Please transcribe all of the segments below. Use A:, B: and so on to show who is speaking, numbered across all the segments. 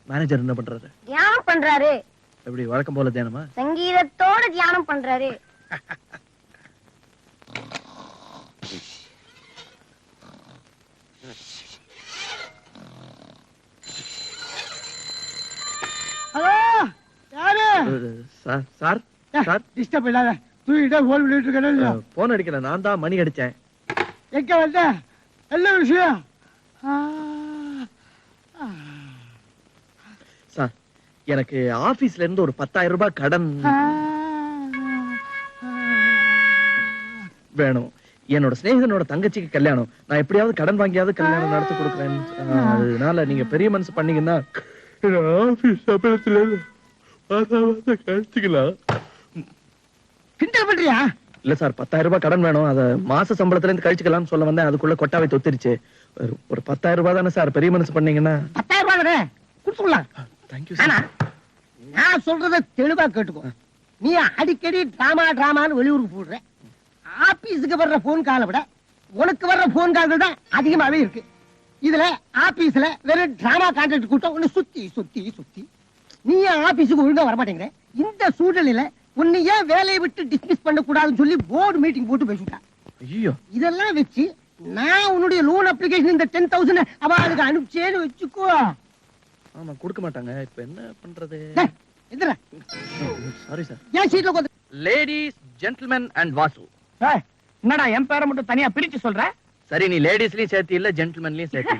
A: Manager என்ன பண்றாரு?
B: தியானம் பண்றாரு.
A: எப்படி வழக்கம் போல தியானமா?
B: சங்கீதத்தோட தியானம் பண்றாரு.
C: ஹலோ, யாரு?
A: சார் சார்
C: டிஸ்டர்ப் இல்லாத தூக்கிட்டே போன் பண்ணிட்டு இருக்கேன்.
A: போன் அடிக்கல, நான் தான் மணி அடிச்சேன்.
C: எங்க வந்த என்ன விஷயம்?
A: சார், எனக்கு ஆபீஸ்ல இருந்து ஒரு 10,000 ரூபாய் கடன் வேணும். என்னோட சிநேகிதனோட தங்கச்சிக்கு கல்யாணம். நான் எப்படியாவது கடன் வாங்கியாவது கல்யாணம் நடத்தி கொடுக்குறேன். அதனால நீங்க பெரிய மனசு பண்ணீங்கன்னா ஆபீஸ் சம்பளத்துல கழிச்சுக்கலாம்.
C: கிண்டல் பண்றியா?
A: இல்ல சார், 10,000 ரூபாய் கடன் வேணும். அத மாச சம்பளத்துல இருந்து கழிச்சுக்கலாம்னு சொல்ல வந்தேன். அதுக்குள்ள கொட்டாவை தொத்திருச்சு. ஒரு 10,000 ரூபாய் தானே சார், பெரிய மனசு பண்ணீங்கன்னா.
C: 10,000 ரூபாய் தானே கொடுத்துக்கலாம்.
A: Thank you sir.
C: நான் சொல்றத தெளிவா கேட்டுக்கோ. நீ அடிக்கடி டிராமான்னு வெளியூருக்கு போடுற. ஆபீஸுக்கு வர்ற போன் காலை விட உனக்கு வர்ற போன் கால்கள் தான் அதிகமாவே இருக்கு. இதுல ஆபீஸ்ல வெறும் டிராமா கான்ட்ராக்ட் கூட்டம் ஒண்ணு சுத்தி சுத்தி சுத்தி. நீ ஆபீஸுக்கு ஒழுங்கா வரமாட்டேங்கிற. இந்த சூழ்நிலையில உன்னை ஏன் வேலையை விட்டு டிஸ்மிஸ் பண்ண கூடாதுன்னு சொல்லி போர்டு மீட்டிங் போட்டு பேசிட்டான்.
A: ஐயோ, இதெல்லாம்
C: வச்சு நான் உன்னுடைய லோன் அப்ளிகேஷன் இந்த 10,000 அவளுக்கு அனுப்பிச்சேன்னு வச்சுக்கோ.
A: ஆமா, கொடுக்க மாட்டாங்க. இப்ப என்ன பண்றது? Sorry sir.
C: ஏன் சீட்ல உட்கார்ந்து?
A: Ladies, gentleman and Vasu.
C: என்னடா என் பேரை மட்டும் தனியா பிரிச்சு சொல்ற?
A: சரி, நீ லேடிஸ்லயும் சேர்த்து இல்ல, ஜென்டில்மேன்லயும் சேர்த்து.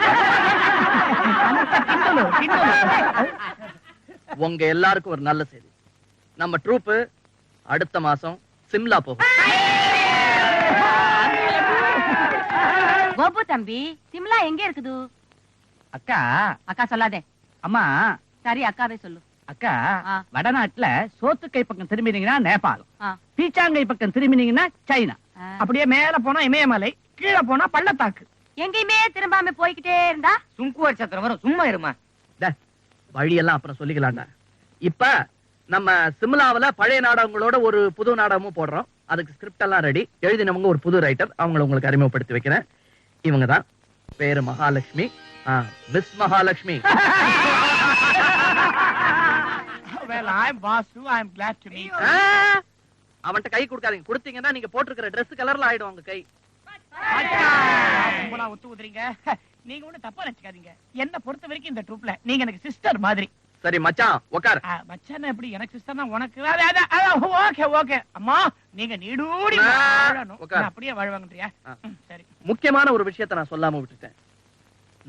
A: உங்க எல்லாருக்கும் ஒரு நல்ல செய்தி. நம்ம ட்ரூப் அடுத்த மாசம் சிம்லா போகும்.
B: கோபு தம்பி, சிம்லா எங்க இருக்குது?
D: அக்கா
B: அக்கா சொல்லாதே.
D: அம்மா
B: சரி, அக்காவே சொல்லு.
D: அக்கா, வடநாட்டுல சோத்துக்கை பக்கம் திரும்பினீங்கன்னா நேபாளம், பீச்சாங்கை பக்கம் திரும்பினீங்கன்னா சைனா, அப்படியே மேல போனா இமயமலை, கீழே போனா பள்ளத்தாக்கு.
B: எங்கேயுமே திரும்பாம போய்கிட்டே இருந்தா
D: சுங்குவார் சத்திரம் வரும். சும்மா இருமா.
A: வழியெல்லாம் அப்புறம் சொல்லிக்கலாம்டா. இப்ப நம்ம சிம்லாவில பழைய நாடகங்களோட ஒரு புது நாடகமும் போடுறோம். அதுக்கு ஸ்கிரிப்ட் எல்லாம் ரெடி. எழுதினவங்க ஒரு புது ரைட்டர். அவங்களை உங்களுக்கு அறிமுகப்படுத்தி வைக்கிறேன். இவங்க தான். பேரு Mahalakshmi, miss Mahalakshmi.
C: Well, I'm Vasu. I'm glad to meet you.
A: அவன்கிட்ட கை கொடுக்காதீங்க. கொடுத்தீங்கன்னா நீங்க போட்டிருக்கிற Dress கலர்ல ஆயிடும் உங்க கை.
C: உங்களா ஒத்து ஊதுறீங்க. நீங்க ஒண்ணு தப்பா நினைச்சுக்காதீங்க. என்ன பொறுத்த வரைக்கும் இந்த ட்ரூப்ல நீங்க எனக்கு சிஸ்டர் மாதிரி.
A: சரி மச்சான், உட்கார்.
C: மச்சான் எப்படி எனக்கு சிஸ்டர்னா உனக்கு? Okay okay. அம்மா, நீங்க நீடூடி வாழணும். அப்படியே வாழ்வாங்கன்றியா? சரி.
A: முக்கியமான ஒரு விஷயத்தை நான் சொல்லாம விட்டுட்டேன்.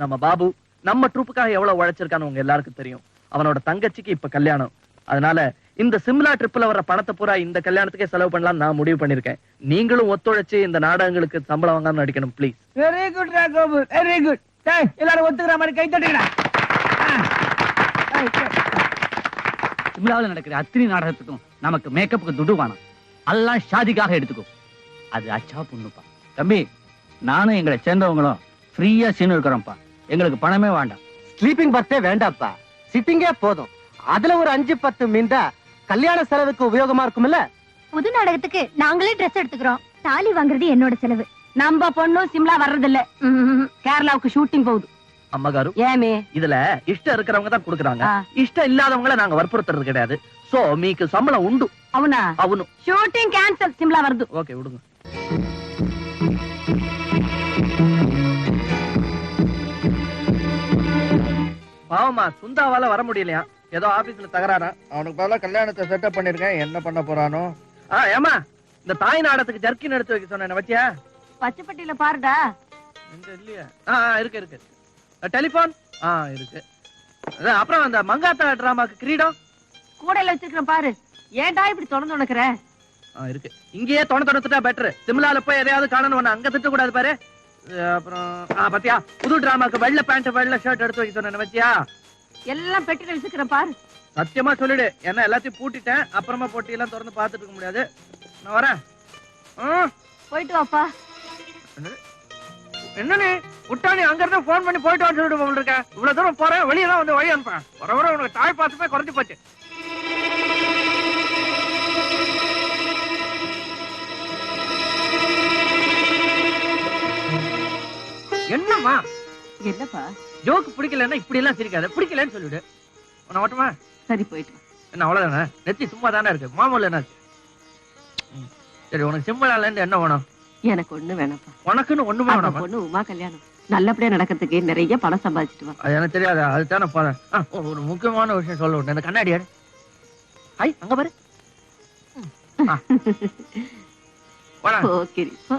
A: நம்ம பாபு நம்ம ட்ரூப்புக்காக எவ்வளவு உழைச்சிருக்கான்னு உங்க எல்லாருக்கும் தெரியும். அவனோட தங்கச்சிக்கு இப்ப கல்யாணம். அதனால இந்த சிம்லா ட்ரிப்ல வர பணத்தை பூரா இந்த கல்யாணத்துக்கே செலவு பண்ணலாம் நான் முடிவு பண்ணிருக்கேன். நீங்களும் ஒத்துழைச்சு இந்த நாடகங்களுக்கு சம்பளம் வாங்காம நடிக்கணும் ப்ளீஸ்.
C: வெரி குட் ராகோபு, வெரி குட். எல்லாரும் ஒத்துக்கிற மாதிரி கை தட்டுங்கடா.
D: சிம்லாவில் நடக்கிற அத்தனை நாடகத்துக்கும் நமக்கு மேக்கப்புக்கு துட்டு வேணும். எல்லாம் ஷாதிக்காக எடுத்துக்கோ. அது அச்சா பொண்ணுப்பா. தம்பி, நானும் எங்களை சேர்ந்தவங்களும் ஃப்ரீயா சீன் இருக்கிறோம்ப்பா. எங்களுக்கு பணமே வேண்டாம்.
E: ஸ்லீப்பிங் பர்த்தே வேண்டாப்பா, சிட்டிங்கே போதும். அதுல ஒரு 5-10 மீண்டா கல்யாண செலவுக்கு உபயோகமா இருக்கும்ல.
B: புது நாடகத்துக்கு நாங்களே ட்ரெஸ் எடுத்துக்கிறோம். தாலி வாங்குறது என்னோட செலவு. நம்ம பொண்ணும் சிம்லா வர்றது இல்ல. கேரளாவுக்கு ஷூட்டிங் போகுது.
A: அம்மகாரு,
B: ஏமே
A: இதுல இஷ்டம் இருக்கிறவங்க தான் கொடுக்குறாங்க. இஷ்டம் இல்லாதவங்கள நாங்க வற்புறுத்துறது கிடையாது. சோ மீக்கு சம்பளம் உண்டு.
B: அவனா?
A: அவனு.
B: ஷூட்டிங் கேன்சல், சிம்லா வருது.
A: ஓகே, விடுங்க. பாவமா சுந்தாவால வர முடியலையா? ஏதோ ஆபீஸ்ல தகராறா. அவனுக்கு பதிலா கல்யாணத்தை செட்டப் பண்ணிருக்கேன். என்ன பண்ண போறானோ? ஏமா, இந்த தாய் நாடகத்துக்கு ஜர்க்கின் எடுத்து வைக்க சொன்ன வச்சியா?
B: பச்சைப்பட்டியில பாருடா.
A: எங்க இல்லையா? இருக்கு இருக்கு. டெலிபோன் இருக்கு. அப்புறம் அந்த மங்காத்தா டிராமாக்கு கிரீடம்
B: கூடையில வச்சிருக்கேன் பாரு. ஏன்டா இப்படி தொடர்ந்து உனக்குற?
A: இருக்கு. இங்கேயே தொணத்துட்டா பெட்டர். சிம்லால போய் எதையாவது காணணும், அங்க திட்ட கூடாது பாரு. அப்புறம் பாத்தியா, புது டிராமாக்கு வெள்ளை பேண்ட் வெள்ளை ஷர்ட் எடுத்து வைக்க சொன்ன வச்சியா?
B: எல்லாம் பெட்டில வச்சிருக்கேன் பாரு.
A: சத்தியமா சொல்லிடு. என்ன எல்லாத்தையும் பூட்டிட்டேன். அப்புறமா போட்டி எல்லாம் திறந்து பாத்துட்டு இருக்க முடியாது. நான் வரேன்.
B: போயிட்டு வாப்பா.
A: என்ன நீ விட்டா? நீ அங்க இருந்து போன் பண்ணி போயிட்டு வந்து சொல்லிட்டு போக இருக்க. இவ்வளவு தூரம் போறேன், வெளியெல்லாம் வந்து வழி அனுப்பேன். வர உனக்கு தாய் பாசமே குறைஞ்சு போச்சு. என்னம்மா?
B: என்னப்பா?
A: ஜோக்கு பிடிக்கலன்னா இப்படி எல்லாம் சிரிக்காத, பிடிக்கலன்னு சொல்லிடு. உன்னை ஓட்டமா?
B: சரி போயிட்டு
A: என்ன அவ்வளவுதானே? நெத்தி சும்மா தானே இருக்கு, மாமூல் என்ன இருக்கு? சரி, உனக்கு சிம்பிளால இருந்து என்ன வேணும்?
B: எனக்கு ஒண்ணு வேணாப்பா.
A: உனக்குன்னு ஒண்ணுமே
B: அந்த
A: வேணாம்.
B: பொண்ணு உமா கல்யாணம் நல்லபடியா நடக்கிறதுக்கு நிறைய பணம் சம்பாதிச்சுட்டு வா.
A: அது எனக்கு தெரியாது, அதுதானே போறேன். ஒரு முக்கியமான விஷயம் சொல்ல விட்டேன். இந்த கண்ணாடி எடு. ஐ, அங்க பாரு. போடா.
B: ஓகே போ.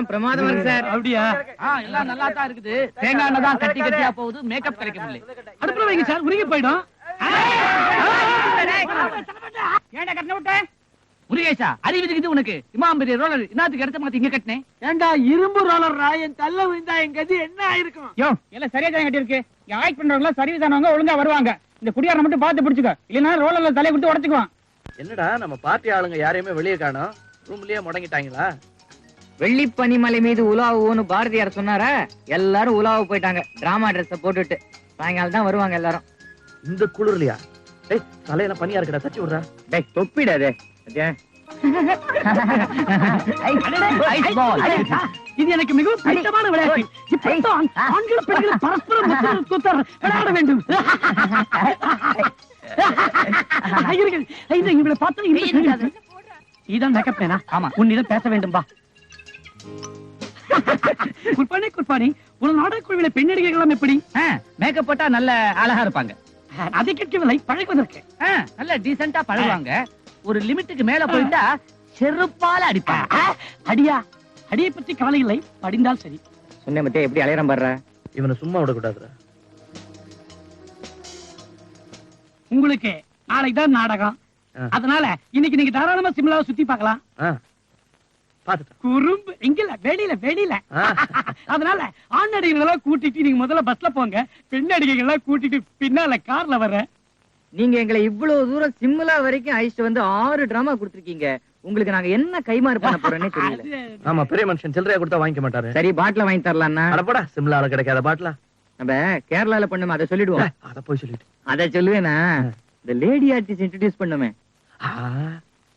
D: பிரமாதமா இருக்கு சார். அப்படியா? எல்லாம் நல்லா தான் இருக்குது. தேங்காய் எண்ணெய் தான் கட்டி கட்டியா போகுது, மேக்கப் கிடைக்க முடியல. அடுப்புல வைங்க சார், உருகி போயிடும். ஏன்டா கட்டண விட்ட? முருகேஷா, அறிவிதுக்குது உனக்கு. இமாம் பெரிய ரோலர் இன்னத்துக்கு எடுத்த மாத்தி இங்க கட்டினேன்.
C: ஏண்டா இரும்பு ரோலர்ரா, என் தள்ள விழுந்தா என் கதி என்ன ஆயிருக்கும்?
F: யோ எல்லாம் சரியா தான் கட்டி இருக்கு. ஆக்ட் பண்றவங்க சர்வீஸ் ஆனவங்க ஒழுங்கா வருவாங்க. இந்த குடியார மட்டும் பார்த்து பிடிச்சுக்க, இல்லைன்னா ரோலர்ல தலையை விட்டு உடச்சுக்குவான்.
A: என்னடா நம்ம பார்ட்டி ஆளுங்க யாரையுமே வெளியே காணோம், ரூம்லயே முடங்கிட்டாங்களா?
G: வெள்ளி பனிமலை மீது உலாவுன்னு பாரதியார் சொன்னாரா? எல்லாரும் உலாவு போயிட்டாங்க டிராமா ட்ரெஸ் போட்டுட்டு. சாயங்காலம் தான் வருவாங்க எல்லாரும்.
A: இந்த குளிர்லையா? டேய், தலையில பனியா இருக்கடா, தட்டி விடுறா.
G: டேய் தொப்பிடாதே.
F: இது எனக்கு மிகவும் பிடித்தமான விளையாட்டு. இப்படித்தான் ஆண்கள் பெண்கள் பரஸ்பரம் விளையாட வேண்டும். இவங்களை பார்த்தா இதான் மேக்கப் மேனா? ஆமா, உன்னிடம் பேச வேண்டும் பா. குர்பானி குர்பானி, ஒரு நாடக குழுவில பெண் நடிகைகள் எப்படி
D: மேக்கப் போட்டா நல்ல அழகா இருப்பாங்க.
F: அதை கேட்கவில்லை, பழகுவதற்கு
D: நல்ல டீசென்ட்டா பழகுவாங்க. ஒரு லிமிட்டுக்கு மேல போயிட்டா செருப்பால அடிப்பாங்க.
F: அடியா? அடியை பற்றி கவலை இல்லை, படிந்தால் சரி.
G: சொன்ன மத்தே எப்படி அலையறம் பாடுற?
A: இவனை சும்மா விடக்கூடாதுடா.
F: உங்களுக்கு நாளைக்கு தான் நாடகம், அதனால இன்னைக்கு நீங்க தாராளமா சிம்லாவை சுத்தி பார்க்கலாம். குறும்பு எங்கல வெளியில வெளியில. அதனால ஆண் நடிகர்கள் எல்லாம் கூட்டிட்டு நீங்க முதல்ல பஸ்ல போங்க, பெண் நடிகைகள் எல்லாம் கூட்டிட்டு பின்னால கார்ல வர.
G: நீங்க எங்களை இவ்வளவு தூரம் சிம்லா வரைக்கும் அழைச்சிட்டு வந்து 6 டிராமா கொடுத்திருக்கீங்க. உங்களுக்கு நாங்க என்ன கைமாறு பண்ண போறோம்னே தெரியல.
A: ஆமா, பெரிய மனுஷன் சில்லறையா கொடுத்தா வாங்கிக்க மாட்டாரு.
G: சரி, பாட்டில வாங்கி தரலாம்னா?
A: அட போடா, சிம்லால கிடைக்காத பாட்டிலா.
G: நம்ம கேரளால பண்ணுமே, அதை சொல்லிடுவோம்.
A: அத போய் சொல்லிட்டு
G: அதை சொல்லுவேனா? இந்த லேடி ஆர்டிஸ்ட் இன்ட்ரோடியூஸ் பண்ணுமே.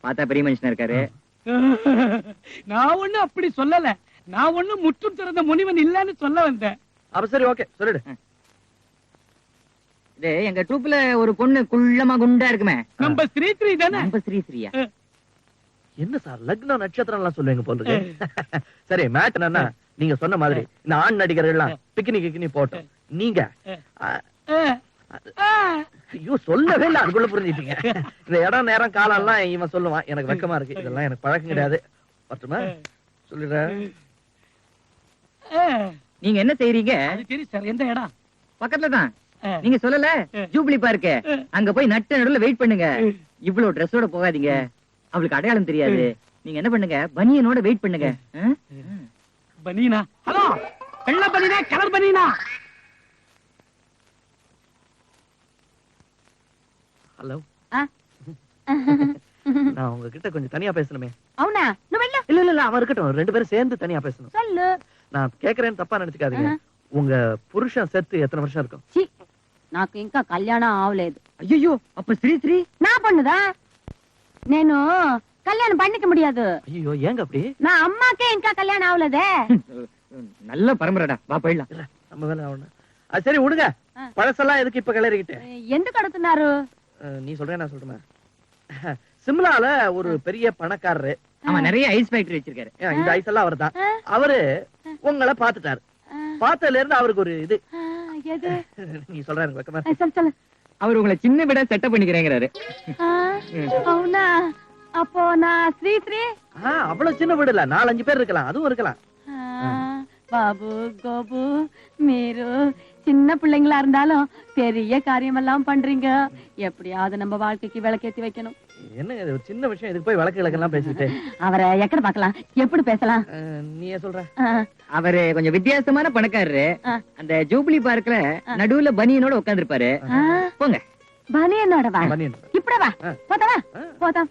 G: பார்த்தா பெரிய மனுஷனா இருக்காரு.
F: நான் ஒண்ணு அப்படி சொல்லல, நான் ஒண்ணு முற்றும் திறந்த முனிவன் இல்லன்னு சொல்ல வந்தேன்.
A: அப்ப சரி, ஓகே, சொல்லிடு.
G: இது எங்க ட்ரூப்ல ஒரு பொண்ணு குள்ளமா குண்டா இருக்குமே,
F: நம்ம ஸ்ரீ தானே?
G: நம்ம ஸ்ரீயா?
A: என்ன சார், லக்ன நட்சத்திரம் எல்லாம் சொல்லுவீங்க போல இருக்கு. சரி, மேட் என்னன்னா நீங்க சொன்ன மாதிரி இந்த ஆண் நடிகர்கள் எல்லாம் பிக்னிக் போட்டோம். நீங்க ஐயோ சொல்லவே இல்ல, அதுக்குள்ள புரிஞ்சுட்டீங்க. இந்த இடம் நேரம் காலம் எல்லாம் இவன் சொல்லுவான். எனக்கு வெக்கமா இருக்கு, இதெல்லாம் எனக்கு பழக்கம் கிடையாது. பட்டுமா சொல்லிடுற.
G: நீங்க என்ன செய்றீங்க?
F: சரி சார், எந்த இடம்?
G: பக்கத்துல தான். நீங்க சொல்லல, ஜூப்ளி பார்க்கு, அங்க போய் நட்டு நடுவுல வெயிட் பண்ணுங்க. இவ்வளவு ட்ரெஸ்ஸோட போகாதீங்க, அவளுக்கு அடையாளம் தெரியாது. நீங்க என்ன பண்ணுங்க, பனியனோட வெயிட் பண்ணுங்க.
F: பனியனா? ஹலோ, வெள்ளை பனியனா கலர் பனியனா?
A: ஹலோ, நான் உங்ககிட்ட கொஞ்சம் தனியா பேசணுமே.
B: అవునా? నువ్వు వెళ్ళు.
A: இல்ல இல்ல இல்ல, அவன் இருக்கட்டும், 2 பேரும் சேர்ந்து தனியா பேசணும்.
B: சொல்லு.
A: நான் கேக்குறேன்னு தப்பா நினைச்சுக்காதீங்க. உங்க புருஷன் செத்து எத்தனை வருஷம் இருக்கும்?
B: ఛీ, నాకు ఇంకా కళ్యాణం అవలేదు.
G: ஐயோ அப்ப ஸ்ரீ
B: నా పొண்ணுదా నేను కళ్యాణం பண்ணிக்க முடியாது.
A: ஐயோ ஏங்க அப்படி?
B: నా అమ్మకే ఇంకా కళ్యాణం అవలేదే.
G: நல்ல பரம்பரைடா, வா போயிடலாம்.
A: இல்ல நம்ம வேலை ஆகணும். அது சரி விடுங்க, பழசெல்லாம் எதுக்கு இப்ப கிளறிக்கிட்டு?
B: ఎందుకు అడుగుతున్నారు?
A: நீ சொல்றேன் நான் சொல்றேன். சிம்லால ஒரு பெரிய பணக்காரரு,
G: அவன் நிறைய ஐஸ் ஃபேக்டரி வச்சிருக்காரு.
A: இந்த ஐஸ் எல்லாம் அவர் தான். அவரு உங்களை பாத்துட்டாரு. பார்த்ததுல இருந்து அவருக்கு ஒரு இது.
B: எது?
A: நீ சொல்ற எனக்கு வெக்கமா?
B: சொல்லு சொல்லு.
G: அவர் உங்களை சின்ன விட செட்டப் பண்ணிக்கிறேங்கிறாரு.
B: అవునా? அப்போ நான் ஸ்ரீ
A: அவ்வளவு சின்ன வீடு இல்ல, 4-5 பேர் இருக்கலாம், அதுவும் இருக்கலாம்.
B: பாபு கோபு மீரு சின்ன பிள்ளைங்களா இருந்தாலும் பெரிய காரியம் எல்லாம் பண்றீங்க. எப்படியாவது நம்ம வாழ்க்கைக்கு விளக்கேத்தி வைக்கணும்.
A: என்னங்க இது ஒரு சின்ன விஷயம், இதுக்கு போய் வழக்கு விளக்கெல்லாம் பேசிட்டு.
B: அவரை எக்கட பாக்கலாம், எப்படி பேசலாம்?
A: நீயே சொல்ற.
G: அவரு கொஞ்சம் வித்தியாசமான பணக்காரரு. அந்த ஜூப்ளி பார்க்ல நடுவுல பனியனோட உட்கார்ந்திருப்பாரு. போங்க.
B: பனியனோட வா,
A: பனியன்.
B: இப்படி வா, போதா போதா.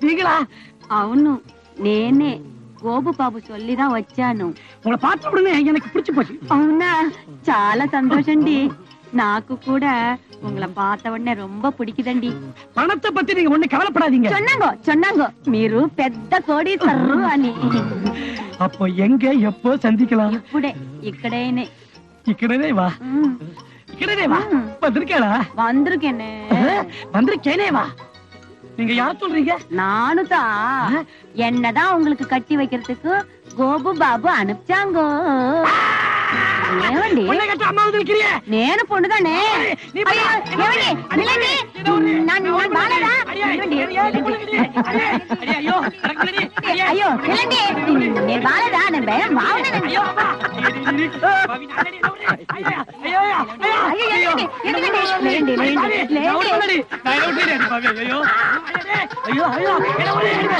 F: நீங்களா?
B: అవును నేనే. గోబు బాబు சொல்லிதான் వచ్చాను.
F: உங்களை பார்த்த உடனே எனக்கு பிடிச்சு போச்சு.
B: అవునా? చాలా సంతోషండి. నాకు కూడా உங்களை பார்த்த உடனே ரொம்ப பிடிக்குదండి.
F: பணத்தை பத்தி நீங்க ஒண்ணு கவலைப்படாதீங்க.
B: சொன்னாங்க మీరు పెద్ద కోడీశ్వరరు అని.
F: அப்போ எங்க எப்போ சந்திக்கலாம்?
B: ఇప్పుడే ఇక్కడేనే.
F: இக்கடனே வா, இக்கடனே வா. வந்திருக்கேடா.
B: வந்திருக்கேனே.
F: வந்திருக்கேனே வா. நீங்க யார் சொல்றீங்க?
B: நானும் தான். என்னதான் உங்களுக்கு கட்டி வைக்கிறதுக்கு கோபு பாபு அனுப்பிச்சாங்க. ఏమండి? నేను పొండుదానే. అయ్యో వెళ్ళండి, నేను బాలేదా? నేను భయం బాగున్నానండి.
F: అయ్యో